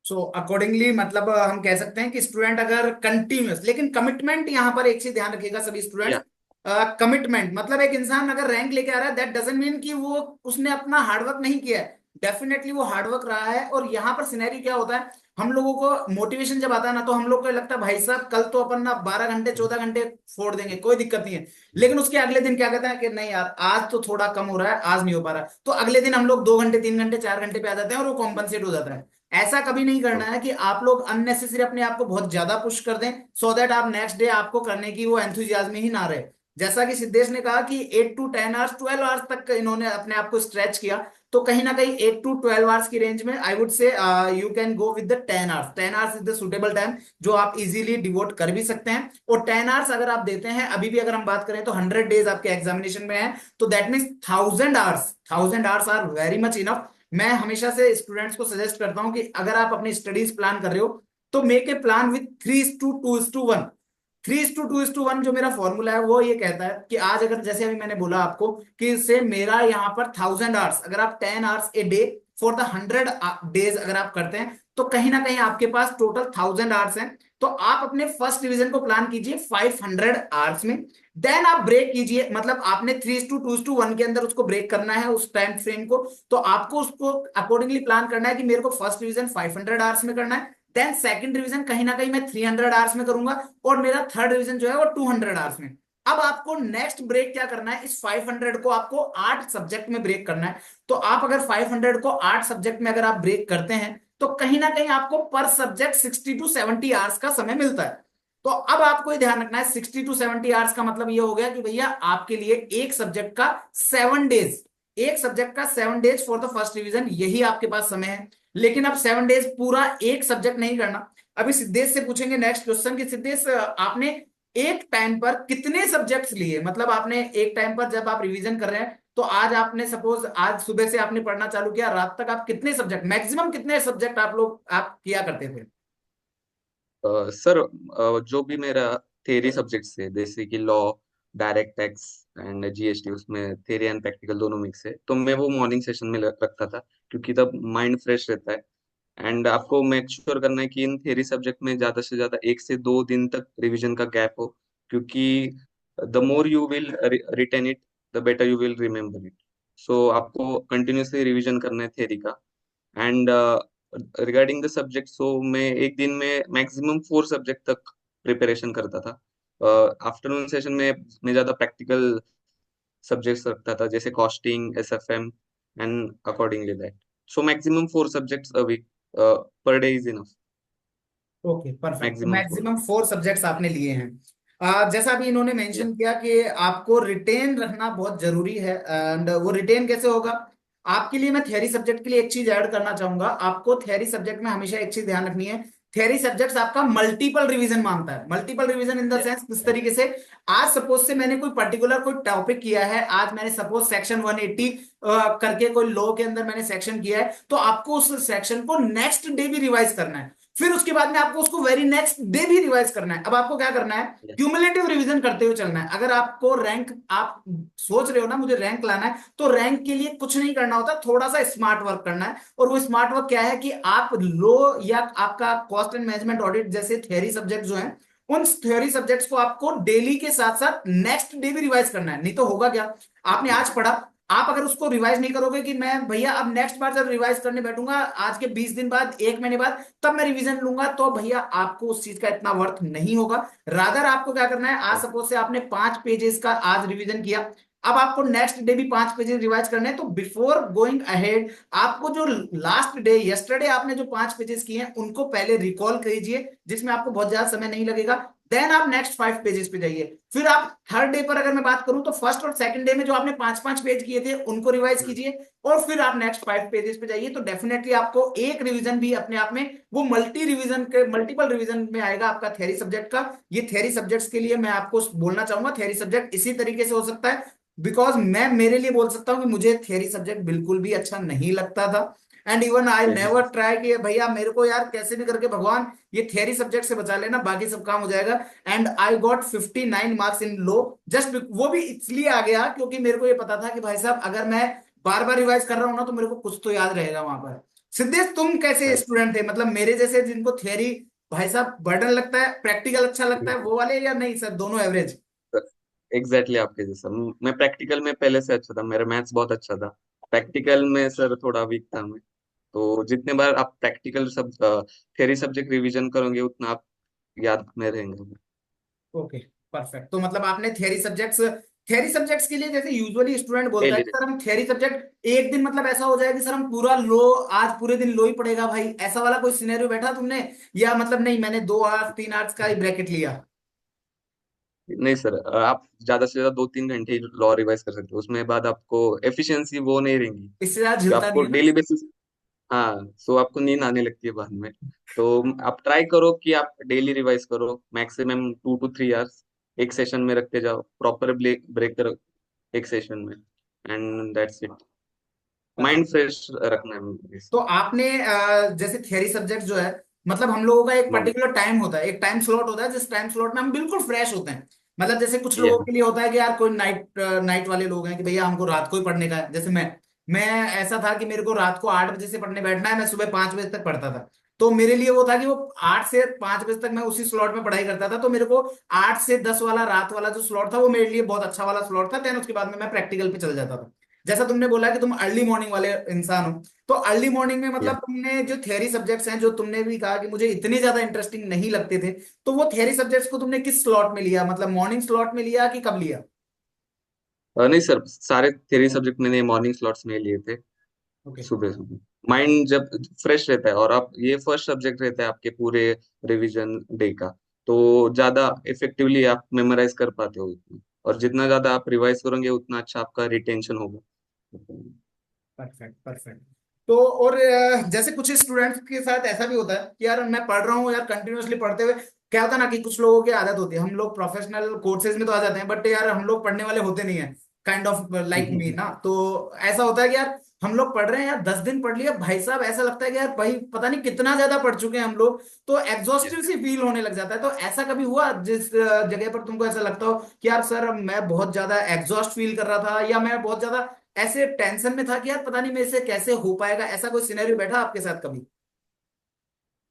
So accordingly मतलब हम कह सकते हैं कि स्टूडेंट अगर कंटिन्यूअस, लेकिन कमिटमेंट यहाँ पर एक चीज ध्यान रखिएगा सभी स्टूडेंट्स, या कमिटमेंट मतलब एक इंसान अगर रैंक लेके आ रहा है दैट डजंट मीन कि वो उसने अपना हार्डवर्क नहीं किया है। डेफिनेटली वो हार्डवर्क रहा है। और यहाँ पर सिनेरी क्या होता है, हम लोगों को मोटिवेशन जब आता है ना, तो हम लोग को लगता है भाई साहब कल तो अपन ना 12 घंटे 14 घंटे फोड़ देंगे, कोई दिक्कत नहीं है। लेकिन उसके अगले दिन क्या कहते हैं कि नहीं यार आज तो थोड़ा कम हो रहा है, आज नहीं हो पा रहा, तो अगले दिन हम लोग 2 घंटे 3 घंटे 4 घंटे पे आ जाते हैं और वो कॉम्पनसेट हो जाता है। ऐसा कभी नहीं करना है कि आप लोग अननेसेसरी अपने आप को बहुत ज्यादा पुश कर दें, सो दैट आप नेक्स्ट डे आपको करने की वो एंथुजियाज्म ही ना रहे। जैसा कि सिद्धेश ने कहा कि 8 to 10 आवर्स 12 आवर्स तक इन्होंने अपने आप को स्ट्रेच किया, तो कहीं ना कहीं 8 to 12 आवर्स की रेंज में I would say you can go with the 10 hours. 10 hours is the suitable time जो आप इजीली डिवोट कर भी सकते हैं। और 10 आवर्स अगर आप देते हैं, अभी भी अगर हम बात करें तो 100 डेज आपके एग्जामिनेशन में है, तो that means 1000 hours. 1000 hours are very much enough. मैं हमेशा से स्टूडेंट्स को सजेस्ट करता हूं कि अगर आप अपनी स्टडीज प्लान कर रहे हो तो मेक ए प्लान विथ 3:2:1। 3:2:1 जो मेरा फॉर्मूला है वो ये कहता है कि आज अगर जैसे अभी मैंने बोला आपको कि इससे मेरा यहाँ पर 1000 आवर्स, अगर आप 10 hours a day for the 100 days अगर आप करते हैं, तो कहीं ना कहीं आपके पास टोटल 1000 आवर्स हैं। तो आप अपने फर्स्ट डिवीजन को प्लान कीजिए 500 आवर्स में, देन आप ब्रेक कीजिए, मतलब आपने 3:2:1 के अंदर उसको ब्रेक करना है उस टाइम फ्रेम को। तो आपको उसको अकॉर्डिंगली प्लान करना है कि मेरे को फर्स्ट डिवीजन 500 आवर्स में करना है, देन सेकंड डिवीजन कहीं ना कहीं मैं 300 आवर्स में करूंगा, और मेरा थर्ड डिवीजन जो है वो 200 आवर्स में। अब आपको नेक्स्ट ब्रेक क्या करना है, इस 500 को आपको 8 सब्जेक्ट में ब्रेक करना है। तो आप अगर 500 को 8 सब्जेक्ट में अगर आप ब्रेक करते हैं, तो कहीं ना कहीं आपको पर सब्जेक्ट 60 to 70 आवर्स का समय मिलता है। तो अब आपको ये ध्यान रखना है 60 to 70 आवर्स का मतलब ये हो गया कि भैया आपके लिए एक सब्जेक्ट का 7 डेज, एक सब्जेक्ट का 7 days for the first division, यही आपके पास समय है। लेकिन अब 7 डेज पूरा एक सब्जेक्ट नहीं करना। अभी सिद्धेश से पूछेंगे नेक्स्ट क्वेश्चन कि सिद्धेश आपने एक टाइम पर कितने सब्जेक्ट्स लिए, मतलब आपने एक टाइम पर जब आप रिवीजन कर रहे हैं, तो आज आपने सपोज आज सुबह से आपने पढ़ना चालू किया, रात तक आप कितने सब्जेक्ट, मैक्सिमम कितने सब्जेक्ट आप लोग आप किया करते थे? सर जो भी मेरा थेरी सब्जेक्ट्स है जैसे कि law, direct tax and GST, उसमें थेरी एंड प्रैक्टिकल दोनों मिक्स है, तो मैं वो मॉर्निंग सेशन में रखता था, क्योंकि तब माइंड फ्रेश रहता है। एंड आपको मेक श्योर करना है कि इन थेरी सब्जेक्ट में ज्यादा से ज्यादा 1 से 2 दिन तक रिवीजन का गैप हो, क्योंकि the more you will retain it, the better you will remember it. So आपको कंटिन्यूसली रिवीजन करना है थेरी का। And regarding the subject, so मैं एक दिन में मैक्सिमम 4 सब्जेक्ट तक प्रिपरेशन करता था। आफ्टरनून सेशन में मैं ज्यादा प्रैक्टिकल सब्जेक्ट्स रखता था, जैसे costing, SFM, and accordingly that. So maximum 4 subjects a week, per day is enough. Okay perfect, maximum 4। Maximum 4 subjects आपने लिए हैं। जैसा अभी इन्होंने या मेंशन किया कि आपको रिटेन रखना बहुत जरूरी है, एंड वो रिटेन कैसे होगा? आपके लिए मैं थियरी सब्जेक्ट के लिए एक चीज ऐड करना चाहूंगा। आपको थियरी सब्जेक्ट में हमेशा एक चीज ध्यान रखनी है, थियरी सब्जेक्ट्स आपका मल्टीपल रिवीजन मांगता है। मल्टीपल रिवीजन इन द या सेंस किस तरीके से, आज सपोज से मैंने कोई पर्टिकुलर कोई टॉपिक किया है, आज मैंने सपोज सेक्शन 180 करके कोई लॉ के अंदर मैंने सेक्शन किया है, तो आपको उस सेक्शन को नेक्स्ट डे भी रिवाइज करना है, फिर उसके बाद में आपको उसको वेरी नेक्स्ट डे भी रिवाइज करना है। अब आपको क्या करना है, या क्यूमुलेटिव रिवीजन करते हुए चलना है। अगर आपको रैंक, आप सोच रहे हो ना मुझे रैंक लाना है, तो रैंक के लिए कुछ नहीं करना होता, थोड़ा सा स्मार्ट वर्क करना है। और वो स्मार्ट वर्क क्या है कि आप लो या आपका कॉस्ट एंड मैनेजमेंट ऑडिट जैसे थ्योरी सब्जेक्ट जो हैं, उन थ्योरी सब्जेक्ट्स को आपको डेली के साथ साथ नेक्स्ट डे भी रिवाइज करना है। नहीं तो होगा क्या, आपने आज पढ़ा, आप अगर उसको रिवाइज नहीं करोगे कि मैं भैया अब नेक्स्ट बार जब रिवाइज करने बैठूंगा आज के 20 दिन बाद 1 महीने बाद तब मैं रिवीजन लूंगा, तो भैया आपको उस चीज का इतना वर्थ नहीं होगा। रादर आपको क्या करना है, आज सपोज से आपने 5 पेजेस का आज रिवीजन किया, अब आपको नेक्स्ट डे भी 5 पेजेस रिवाइज करने हैं, तो बिफोर गोइंग अहेड आपको जो लास्ट डे यस्टरडे आपने जो 5 पेजेस किए हैं उनको पहले रिकॉल कीजिए, जिसमें आपको बहुत ज्यादा समय नहीं लगेगा। देन आप नेक्स्ट 5 पेजेस पे जाइए। फिर आप थर्ड डे पर अगर मैं बात करूं तो फर्स्ट और सेकंड डे में जो आपने 5-5 पेज किए थे उनको रिवाइज कीजिए, और फिर आप नेक्स्ट 5 पेजेस पे जाइए। तो डेफिनेटली आपको एक रिवीजन भी अपने आप में वो मल्टी रिवीजन के मल्टीपल रिवीजन में आएगा आपका थ्योरी सब्जेक्ट का। ये थ्योरी सब्जेक्ट्स के लिए मैं आपको बोलना चाहूंगा, थ्योरी सब्जेक्ट इसी तरीके से हो सकता है, बिकॉज मैं मेरे लिए बोल सकता हूं कि मुझे थ्योरी सब्जेक्ट बिल्कुल भी अच्छा नहीं लगता था। And even I never try कि भैया मेरे को यार कैसे भी करके भगवान ये थ्योरी सब्जेक्ट से बचा लेना, बाकी सब काम हो जाएगा। And I got 59 marks in low, just वो भी इसलिए आ गया क्योंकि मेरे को ये पता था कि भाई साहब अगर मैं बार बार रिवाइज कर रहा हूं ना तो मेरे को कुछ तो याद रहेगा वहां पर। सिद्धेश तुम कैसे राइट। स्टूडेंट थे, मतलब मेरे जैसे जिनको थियरी भाई साहब बर्डन लगता है, प्रैक्टिकल अच्छा लगता है, वो वाले, या नहीं सर दोनों एवरेज? एग्जैक्टली आपके जैसा। मैं प्रैक्टिकल में पहले से अच्छा था, मेरा मैथ्स बहुत अच्छा था। प्रैक्टिकल में सर थोड़ा वीक था मैं। तो जितने बार आप प्रैक्टिकल सब थ्योरी सब्जेक्ट रिवीजन करोगे उतना आप याद में रहेंगे। Okay, perfect. तो मतलब आपने थियरी सब्जेक्ट्स के लिए जैसे यूजुअली स्टूडेंट बोलता है डेली। कि सर हम थियरी सब्जेक्ट एक दिन मतलब ऐसा हो जाए कि सर हम पूरा लो, आज पूरे दिन लो ही पड़ेगा भाई, ऐसा वाला कोई सिनेरियो बैठा तुमने? या मतलब नहीं, मैंने 2 आवर्स 3 आवर्स का ही ब्रैकेट लिया? नहीं सर, आप ज्यादा से ज्यादा 2-3 घंटे लॉ रिवाइज कर सकते हो, उसमें बाद आपको एफिशिएंसी वो नहीं रहेंगी इससे ज्यादा कि झिलता नहीं आपको है ना? Daily basis. हाँ, सो आपको नींद आने लगती है बाद में। तो आप ट्राई करो कि आप डेली रिवाइज करो, मैक्सिमम 2 to 3 आवर्स एक सेशन में रखते जाओ, प्रॉपर ब्रेक ब्रेक करो एक सेशन में, and that's it. Mind perfect. Fresh रखना है तो इसमें। आपने जैसे थियरी सब्जेक्ट जो है, मतलब हम लोगों का एक नो। पर्टिकुलर टाइम होता है, एक टाइम स्लॉट होता है जिस टाइम स्लॉट में हम बिल्कुल फ्रेश होते हैं। मतलब जैसे कुछ या। लोगों के लिए होता है कि यार कोई नाइट नाइट वाले लोग हैं कि भैया हमको रात को ही पढ़ने का है, जैसे मैं ऐसा था कि मेरे को रात को 8 बजे से पढ़ने बैठना है, मैं सुबह 5 बजे तक पढ़ता था। तो मेरे लिए वो था कि वो 8 से 5 बजे तक मैं उसी स्लॉट में पढ़ाई करता था, तो मेरे को 8 से 10 वाला रात वाला जो स्लॉट था वो मेरे लिए बहुत अच्छा वाला स्लॉट था। देन उसके बाद में मैं प्रैक्टिकल पे चल जाता था। जैसा तुमने बोला कि तुम अर्ली मॉर्निंग वाले इंसान हो, तो अर्ली मॉर्निंग में या मतलब तुमने जो थियरी सब्जेक्ट्स हैं, जो तुमने भी कहा कि मुझे इतने ज्यादा इंटरेस्टिंग नहीं लगते थे, तो वो थियरी सब्जेक्ट्स को तुमने किस स्लॉट में लिया, मतलब मॉर्निंग स्लॉट में लिया कि कब लिया? नहीं सर, सारे थ्योरी सब्जेक्ट मैंने मॉर्निंग स्लॉट्स में लिए थे। ओके। सुबह सुबह माइंड जब फ्रेश रहता है, और आप ये फर्स्ट सब्जेक्ट रहता है आपके पूरे रिवीजन डे का, तो ज्यादा इफेक्टिवली आप मेमोराइज कर पाते हो उसमें। और जितना ज्यादा आप रिवाइज करोगे उतना अच्छा आपका रिटेंशन होगा। Perfect, perfect. तो और जैसे कुछ स्टूडेंट्स के साथ ऐसा भी होता है कि यार मैं पढ़ रहा हूँ यार, कंटिन्यूअसली पढ़ते हुए क्या होता है ना कि कुछ लोगों की आदत होती है, हम लोग प्रोफेशनल कोर्सेज में तो आ जाते हैं बट यार हम लोग पढ़ने वाले होते नहीं है, काइंड ऑफ लाइक मी ना। तो ऐसा होता है कि यार हम लोग पढ़ रहे हैं यार, 10 दिन पढ़ लिया भाई साहब, ऐसा लगता है कि यार भाई पता नहीं कितना ज्यादा पढ़ चुके हैं हम लोग, तो एग्जॉस्टिव सी फील होने लग जाता है। तो ऐसा कभी हुआ जिस जगह पर तुमको ऐसा लगता हो कि यार सर मैं बहुत ज्यादा एग्जॉस्ट फील कर रहा था, या मैं बहुत ज्यादा ऐसे टेंशन में था कि यार पता नहीं मेरे से कैसे हो पाएगा, ऐसा कोई सिनेरियो बैठा आपके साथ कभी?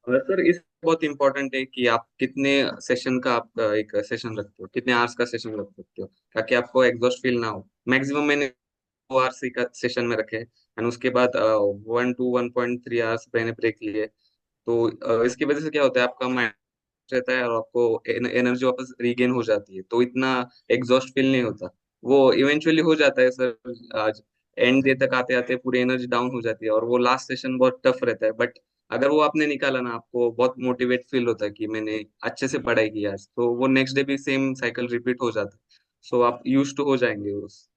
और सर इस बहुत इंपॉर्टेंट है कि आप कितने सेशन का आप एक सेशन रखते हो, कितने आवर्स का सेशन रख सकते हो, ताकि आपको एग्जॉस्ट फील ना हो। मैक्सिमम मैंने 2 आवर्स का सेशन में रखे, एंड उसके बाद 1 to 1.3 आवर्स मैंने ब्रेक लिए। तो इसकी वजह से क्या होता है, आपका माइंड रहता है और आपको एनर्जी वापस रीगेन हो जाती है, तो इतना एग्जॉस्ट फील नहीं होता। वो इवेंचुअली हो जाता है सर, आज एंड डे तक आते आते पूरी एनर्जी डाउन हो जाती है, और वो लास्ट सेशन बहुत टफ रहता है, बट अगर वो आपने निकाला ना, आपको बहुत मोटिवेट फील होता है कि मैंने अच्छे से पढ़ाई की आज, तो वो नेक्स्ट डे भी सेम साइकिल रिपीट हो जाता है। सो आप यूज टू हो जाएंगे उस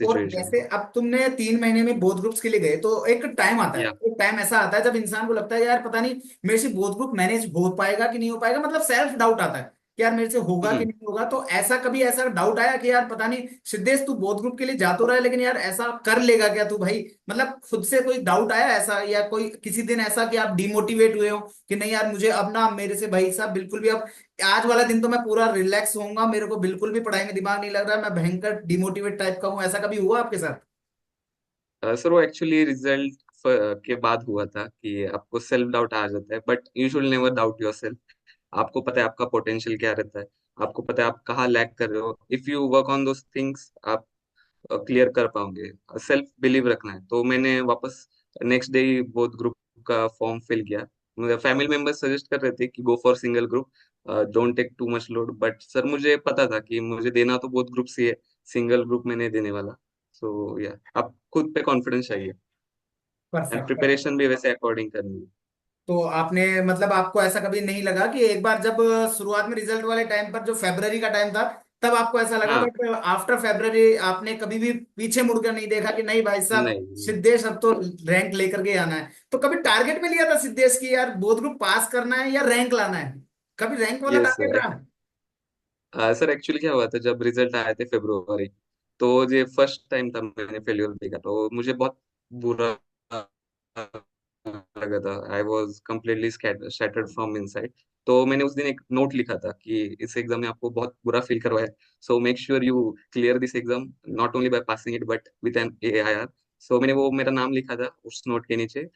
और सिचुएशन जैसे को। अब तुमने 3 महीने में बोथ ग्रुप्स के लिए गए, तो एक टाइम आता है, या। एक टाइम ऐसा आता है जब इंसान को लगता है यार पता नहीं मेरे से बोथ ग्रुप मैनेज हो पाएगा कि नहीं हो पाएगा, मतलब सेल्फ डाउट आता है कि यार मेरे से होगा कि हम्म। नहीं होगा। तो ऐसा कभी ऐसा डाउट आया कि यार पता नहीं सिद्धेश तू बोथ ग्रुप के लिए जा तो रहा है, लेकिन यार ऐसा कर लेगा क्या तू भाई? मतलब खुद से कोई डाउट आया ऐसा, या कोई किसी दिन ऐसा कि आप डिमोटिवेट हुए हो कि नहीं यार मुझे अब ना मेरे से भाई साहब बिल्कुल भी अब आज वाला दिन तो मैं पूरा रिलैक्स होऊंगा, मेरे को बिल्कुल भी पढ़ाई में दिमाग नहीं लग रहा है, मैं भयंकर डिमोटिवेट टाइप का हूँ, ऐसा कभी हुआ आपके साथ? सर वो एक्चुअली रिजल्ट के बाद हुआ था कि आपको सेल्फ डाउट आ जाता है, but you should never doubt your self. आपको पता है आपका पोटेंशियल क्या रहता है, आपको पता है आप कहाँ लैग कर रहे हो। If you work on those things, आप क्लियर कर पाओगे। सेल्फ बिलीव रखना है। तो मैंने वापस नेक्स्ट डे ही बोथ ग्रुप का फॉर्म फिल किया। मुझे फैमिली मेंबर्स सजेस्ट कर रहे थे कि go for single group, don't take too much load, but sir मुझे पता था कि मुझे देना तो बोथ ग्रुप ही है, सिंगल ग्रुप में नहीं देने वाला। सो या, आप खुद पे कॉन्फिडेंस चाहिए, एंड परफेक्ट, परफेक्ट। प्रिपरेशन भी वैसे अकॉर्डिंग करनी है। तो आपने मतलब आपको ऐसा कभी नहीं लगा कि एक बार जब शुरुआत में रिजल्ट वाले टाइम पर जो फरवरी का टाइम था तब आपको ऐसा लगा, हाँ। बट आफ्टर फरवरी आपने कभी भी पीछे मुड़कर नहीं देखा कि नहीं भाई साहब नहीं। सिद्धेश अब तो रैंक लेकर के आना है? तो कभी टारगेट में लिया था सिद्धेश की यार बोथ ग्रुप पास करना है या रैंक लाना है? कभी रैंक वाला यस टारगेट सर। रहा? सर एक्चुअली क्या हुआ था, जब रिजल्ट आए थे फेब्रुवरी, तो ये फर्स्ट टाइम था मैंने फेल्योर देखा, तो मुझे बहुत बुरा लगा था। I was completely shattered from inside. तो मैंने उस दिन एक नोट लिखा था कि इस एग्जाम में आपको बहुत बुरा फील करवाया, so make sure you clear this exam, not only by passing it but with an AIR। सो मैंने वो मेरा नाम लिखा था उस नोट के नीचे,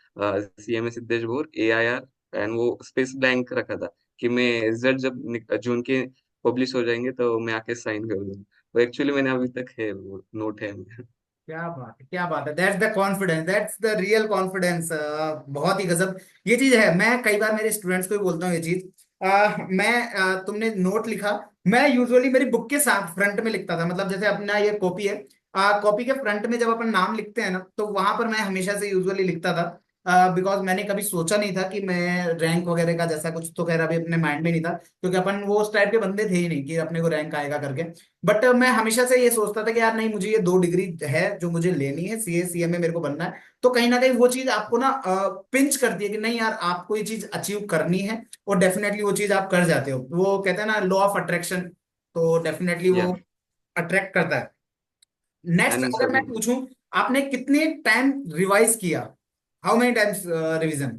CMA सिद्धेश भोर AIR, एंड वो स्पेस ब्लैंक रखा था कि मैं रिजल्ट जब जून के पब्लिश हो जाएंगे तो मैं आके साइन कर दूँ। तो एक्चुअली मैंने अभी तक है, वो नोट है मेरा। क्या बात है, क्या बात है। That's the confidence, that's the real confidence. बहुत ही गजब ये चीज है। मैं कई बार मेरे स्टूडेंट्स को भी बोलता हूँ ये चीज। तुमने नोट लिखा, मैं यूजुअली मेरी बुक के साथ फ्रंट में लिखता था। मतलब जैसे अपना ये कॉपी है, कॉपी के फ्रंट में जब अपन नाम लिखते हैं ना, तो वहां पर मैं हमेशा से यूजुअली लिखता था। बिकॉज मैंने कभी सोचा नहीं था कि मैं रैंक वगैरह का जैसा कुछ तो खैर अभी अपने माइंड में नहीं था, क्योंकि अपन वो उस टाइप के बंदे थे ही नहीं कि अपने को रैंक आएगा करके। बट मैं हमेशा से ये सोचता था कि यार नहीं, मुझे ये 2 डिग्री है जो मुझे लेनी है, सीए सीएमए मेरे को बनना है। तो कहीं ना कहीं वो चीज आपको ना पिंच करती है कि नहीं यार, आपको ये चीज अचीव करनी है। और डेफिनेटली वो चीज आप कर जाते हो। वो कहते हैं ना, लॉ ऑफ अट्रैक्शन, तो डेफिनेटली या वो अट्रैक्ट करता है। नेक्स्ट एंड अगर सर, मैं पूछूं, आपने कितने टाइम रिवाइज किया? How many times revision?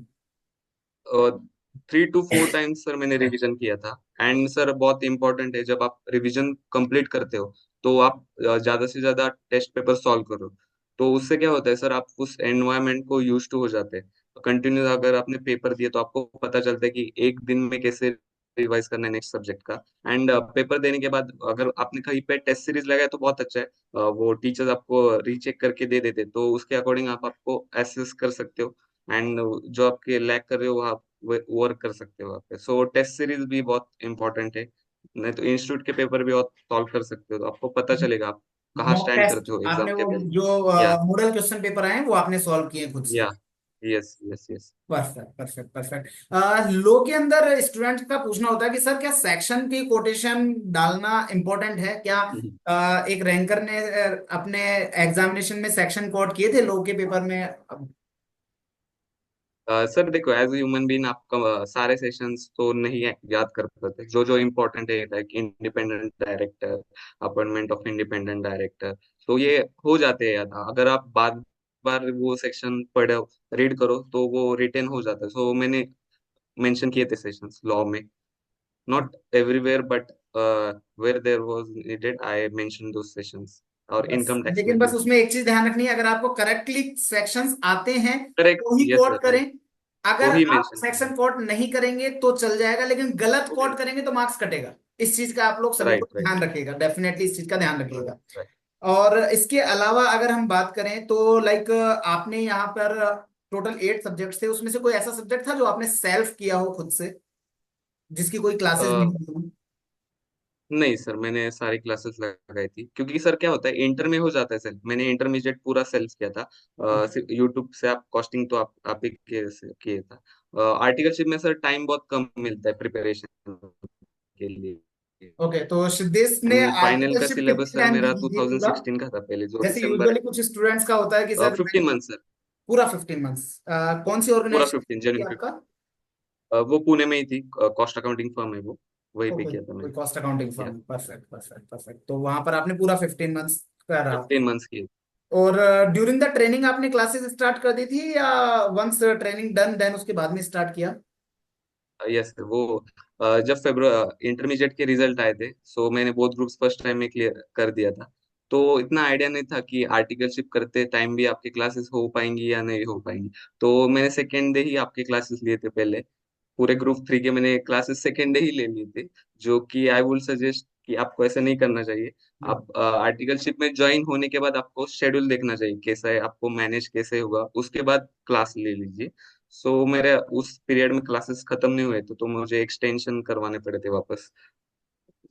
3 to 4 times sir मैंने रिवीजन किया था। एंड सर बहुत इंपॉर्टेंट है, जब आप रिवीजन कंप्लीट करते हो तो आप ज्यादा से ज्यादा टेस्ट पेपर सॉल्व करो। तो उससे क्या होता है सर, आप उस एनवायरनमेंट को यूज टू हो जाते हैं। कंटिन्यू अगर आपने पेपर दिए तो आपको पता चलता है कि एक दिन में कैसे रिवाइज करना है नेक्स्ट सब्जेक्ट का। एंड पेपर देने के बाद अगर आपने कहीं पे टेस्ट सीरीज लगाया तो बहुत अच्छा है। वो टीचर्स आपको रीचेक करके दे देते, तो उसके अकॉर्डिंग आप आपको एसेस कर सकते हो। एंड जो आपके लैग कर रहे हो आप वर्क कर सकते हो वहाँ पे। सो टेस्ट सीरीज भी बहुत इंपॉर्टेंट है। नहीं तो इंस्टीट्यूट के पेपर भी आप सॉल्व कर सकते हो, तो आपको पता चलेगा आप कहाँ मॉक स्टैंड टेस्ट करते हो एग्जाम आपने के वो पहले। जो या मॉडल क्वेश्चन पेपर आए हैं वो आपने सॉल्व किए खुद से? या yes yes yes. Perfect perfect perfect. लो के अंदर स्टूडेंट का पूछना होता है कि सर क्या सेक्शन की कोटेशन डालना इम्पोर्टेंट है क्या? एक रैंकर ने अपने एग्जामिनेशन में सेक्शन कोट किए थे लो के पेपर में। सर देखो, एज ह्यूमन बीन आपका सारे सेशंस तो नहीं याद कर पाते, जो जो इम्पोर्टेंट है like independent director, appointment of independent director, तो ये हो जाते हैं याद। अगर आप बार बार वो सेक्शन पढ़ो, रीड करो, तो वो रिटेन हो जाता है। सो मैंने मेंशन किए थे सेशंस लॉ में, not everywhere but where there was needed I mention those sessions. और बस इनकम टैक्स में लेकिन भी। बस उसमें एक चीज ध्यान रखनी है, अगर आपको करेक्टली सेक्शंस आते हैं करेक्ट, तो ही यस कोट सर, करें। राइट। तो अगर ही आप मेंशन सेक्शन कोट नहीं करेंगे तो चल जाएगा, लेकिन गलत किया। कोट करेंगे तो मार्क्स कटेगा। इस चीज का आप लोग सभी राइट लोग राइट ध्यान रखिएगा, डेफिनेटली इस चीज का ध्यान रखिएगा। राइट। और इसके अलावा अगर हम बात करें तो लाइक आपने यहाँ पर टोटल 8 सब्जेक्ट थे, उसमें से कोई ऐसा सब्जेक्ट था जो आपने सेल्फ किया हो खुद से, जिसकी कोई क्लासेस नहीं हुई हो? नहीं सर, मैंने सारी क्लासेस लगाई थी, क्योंकि सर क्या होता है, इंटर में हो जाता है सेल्फ। मैंने इंटरमीडिएट पूरा सेल्फ किया था। यूट्यूब से आप कॉस्टिंग तो आप ही किए था। आर्टिकलशिप में सर टाइम बहुत कम मिलता है प्रिपरेशन के लिए। ओके, तो सिद्धेश ने एंड फाइनल का आर्टिकलशिप सिलेबस कितने सर टाइम की मेरा की थी पूरा? 2016 का था पहले, जो जैसे दिसंबर। यूजुअली कुछ स्टूडेंट्स का होता है कि सर 15 मंथ सर। पूरा 15 मंथ्स। कौन सी पूरा ऑर्गेनाइजेशन 15 थी जनवरी आपका? 15। वो पुणे में ही थी, कॉस्ट अकाउंटिंग फर्म है वो, वहीं पे ओके, किया था कोई मैंने। कॉस्ट अकाउंटिंग या फर्म। Perfect perfect perfect. तो वहां पर आपने पूरा 15 मंथ्स करा। 15 मंथ्स की। और ड्यूरिंग द ट्रेनिंग आपने क्लासेस स्टार्ट कर दी थी या वंस ट्रेनिंग डन देन उसके बाद में स्टार्ट किया? यस, वो जब फेब्रुआरी इंटरमीडिएट के रिजल्ट आए थे, सो मैंने बोथ ग्रुप्स फर्स्ट टाइम में क्लियर कर दिया था। तो इतना आइडिया नहीं था कि आर्टिकलशिप करते टाइम भी आपकी क्लासेस हो पाएंगी या नहीं हो पाएंगी। तो मैंने सेकेंड डे ही आपके क्लासेस लिए थे पहले। पूरे ग्रुप 3 के मैंने क्लासेस सेकेंड डे ही ले लिए थे, जो कि आई वुड सजेस्ट कि आपको ऐसा नहीं करना चाहिए। आप आर्टिकलशिप में ज्वाइन होने के बाद आपको शेड्यूल देखना चाहिए कैसा है, आपको मैनेज कैसे होगा, उसके बाद क्लास ले लीजिए। सो मेरे उस पीरियड में क्लासेस खत्म नहीं हुए थे, तो मुझे एक्सटेंशन करवाने पड़े थे वापस।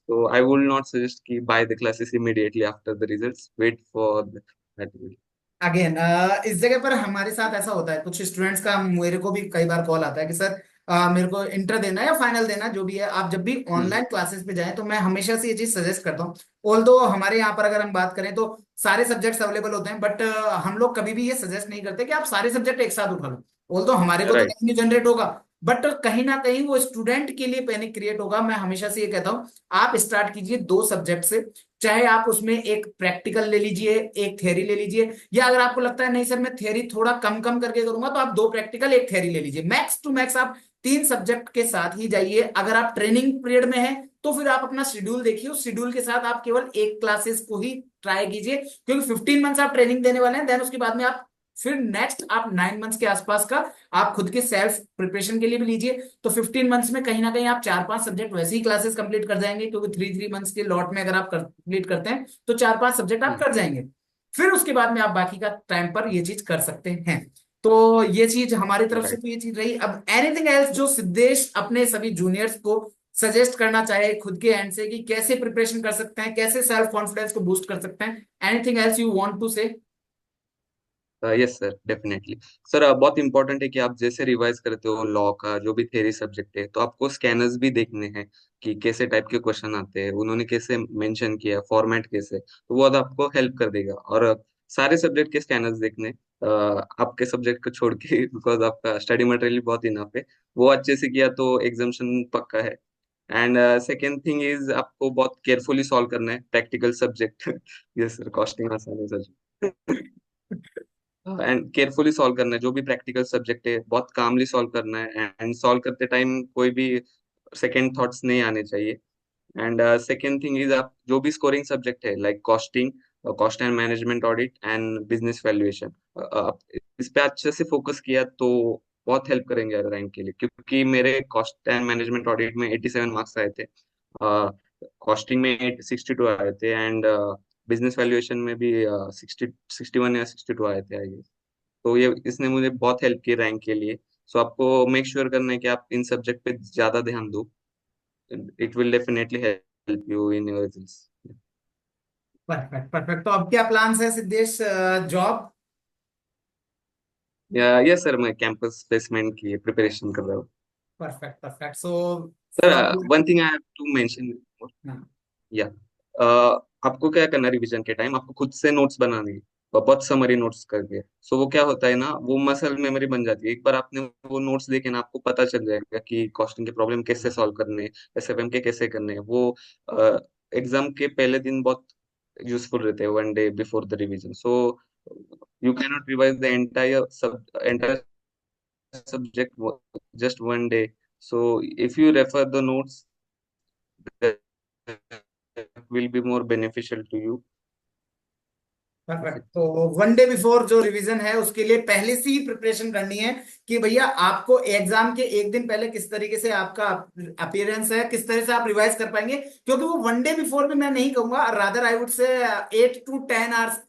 तो आई वुड नॉट सजेस्ट कि buy the classes immediately after the results, wait for that. Again इस जगह पर हमारे साथ ऐसा होता है, कुछ स्टूडेंट्स का मेरे को भी कई बार कॉल आता है कि सर मेरे को इंटर देना है या फाइनल देना है, जो भी है, आप जब भी ऑनलाइन क्लासेस पे जाएं तो मैं हमेशा से ये चीज सजेस्ट करता हूँ। ऑल दो हमारे यहाँ पर अगर हम बात करें तो सारे सब्जेक्ट्स अवेलेबल होते हैं, बट हम लोग कभी भी ये सजेस्ट नहीं करते कि आप सारे सब्जेक्ट एक साथ उठा लो। ऑल दो हमारे को तो राइट रेवेन्यू जनरेट होगा, बट कहीं ना कहीं वो स्टूडेंट के लिए पैनिक क्रिएट होगा। मैं हमेशा से ये कहता हूँ, आप स्टार्ट कीजिए 2 सब्जेक्ट से। चाहे आप उसमें एक प्रैक्टिकल ले लीजिए, एक थ्योरी ले लीजिए, या अगर आपको लगता है नहीं सर मैं थ्योरी थोड़ा कम कम करके करूंगा, तो आप 2 प्रैक्टिकल एक थ्योरी ले लीजिए। मैक्स टू मैक्स आप 3 सब्जेक्ट के साथ ही जाइए। अगर आप ट्रेनिंग पीरियड में हैं तो फिर आप अपना शेड्यूल देखिए, उस शेड्यूल के साथ आप केवल एक क्लासेस को ही ट्राई कीजिए, क्योंकि 15 मंथ्स आप ट्रेनिंग देने वाले हैं। देन उसके बाद में आप फिर नेक्स्ट आप 9 मंथ्स के आसपास का आप खुद के सेल्फ प्रिपरेशन के लिए भी लीजिए। तो 15 मंथ्स में कहीं ना कहीं आप 4-5 सब्जेक्ट वैसे ही क्लासेस कंप्लीट कर जाएंगे, क्योंकि 3-3 मंथ्स के लॉट में अगर आप कंप्लीट करते हैं तो 4-5 सब्जेक्ट आप कर जाएंगे। फिर उसके बाद में आप बाकी का टाइम पर ये चीज कर सकते हैं। तो ये चीज हमारी तरफ से राइट। तो ये चीज रही। अब एनीथिंग एल्स जो सिद्धेश अपने सभी जूनियर्स को सजेस्ट करना चाहे खुद के एंड से, कि कैसे प्रिपरेशन कर सकते हैं, कैसे सेल्फ कॉन्फिडेंस को बूस्ट कर सकते हैं, anything else you want to say? Yes sir, definitely. Sir बहुत इंपॉर्टेंट है कि आप जैसे रिवाइज करते हो लॉ का जो भी थ्योरी सब्जेक्ट है, तो आपको स्कैनर्स भी देखने हैं कि कैसे टाइप के क्वेश्चन आते हैं, उन्होंने कैसे मेंशन किया, फॉर्मेट कैसे, तो वो आपको हेल्प कर देगा। और सारे सब्जेक्ट के स्कैनर्स देखने, आपके सब्जेक्ट को छोड़ के बिकॉज आपका स्टडी मटेरियल बहुत इनफ है, वो अच्छे से किया तो एग्जामेशन पक्का है। एंड सेकेंड थिंग इज आपको बहुत केयरफुली सॉल्व करना है practical subject. Yes sir, costing आसान है सर। एंड केयरफुली सॉल्व करना है, जो भी प्रैक्टिकल सब्जेक्ट है बहुत कामली सॉल्व करना है, एंड सॉल्व करते टाइम कोई भी सेकंड थॉट्स नहीं आने चाहिए। एंड सेकंड थिंग इज आप जो भी स्कोरिंग सब्जेक्ट है like costing, cost and management audit and business valuation, इस पे अच्छे से फोकस किया तो बहुत हेल्प करेंगे रैंक के लिए, क्योंकि मेरे कॉस्ट एंड मैनेजमेंट ऑडिट में 87 मार्क्स आए थे, कॉस्टिंग में 62 आए थे, एंड बिजनेस वैल्यूएशन में भी 61 या 62 आए थे आई गेस। तो ये इसने मुझे बहुत हेल्प की रैंक के लिए। सो आपको मेक श्योर करना है कि आप इन सब्जेक्ट पे ज्यादा ध्यान दो, it will definitely help you in your results. Perfect perfect. तो अब क्या प्लान्स है सिद्धेश, जॉब? या यस सर, मैं कैंपस प्लेसमेंट की प्रिपरेशन कर रहा हूँ। Perfect perfect. So sir from one thing I have to mention, या आपको क्या करना है रिवीजन के टाइम, आपको खुद से नोट्स बनाने हैं, और बहुत समरी नोट्स करके। सो वो क्या होता है ना, वो मसल मेमोरी बन जाती है। एक बार आपने वो नोट्स देखे ना, आपको पता चल जाएगा कि कॉस्टिंग के प्रॉब्लम कैसे सॉल्व करने हैं, एसएफएम के कैसे करने हैं। वो एग्जाम के पहले दिन बहुत यूजफुल रहते हैं, one day before the revision. So you can not revise the entire subject just one day. So if you refer the notes, that will be more beneficial to you. Perfect. तो one day before जो revision है उसके लिए पहले से ही preparation करनी है, कि भैया आपको एग्जाम के एक दिन पहले किस तरीके से आपका अपीयरेंस है, किस तरह से आप रिवाइज कर पाएंगे। क्योंकि वो वन डे बिफोर भी मैं नहीं कहूंगा, rather I would say 8 to 10 hours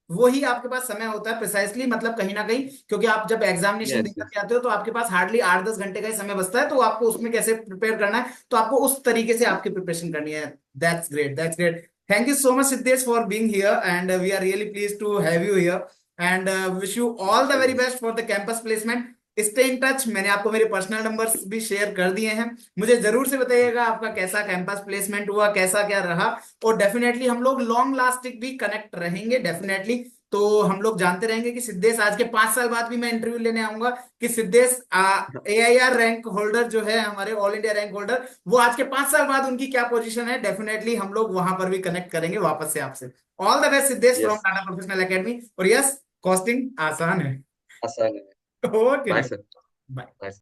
वो ही आपके पास समय होता है प्रिसाइसली, मतलब कहीं ना कहीं, क्योंकि आप जब एग्जामिनेशन Yes, देकर yes. के आते हो तो आपके पास हार्डली 8-10 घंटे का ही समय बचता है, तो आपको उसमें कैसे प्रिपेयर करना है, तो आपको उस तरीके से आपकी प्रिपरेशन करनी है। That's great, that's great. Thank you so much, Siddesh, for being here, and we are really pleased to have you here. And wish you all the Sure, very sir. best for the campus placement. Stay in touch। मैंने आपको मेरे personal numbers भी share कर दिए हैं। मुझे जरूर से बताइएगा आपका कैसा कैंपस प्लेसमेंट हुआ, कैसा क्या रहा। और डेफिनेटली हम लोग लॉन्ग लास्टिंग भी कनेक्ट रहेंगे डेफिनेटली। तो हम लोग जानते रहेंगे कि सिद्धेश आज के 5 साल बाद भी मैं इंटरव्यू लेने आऊंगा, कि सिद्धेश AIR रैंक होल्डर जो है, हमारे ऑल इंडिया रैंक होल्डर, वो आज के 5 साल बाद उनकी क्या पोजीशन है, डेफिनेटली हम लोग वहां पर भी कनेक्ट करेंगे वापस से आपसे। All the best Siddhesh from Yes, Tata professional academy. और यस, कॉस्टिंग आसान है। आसान है। ओके बाय जी। सर। बाय। बाय।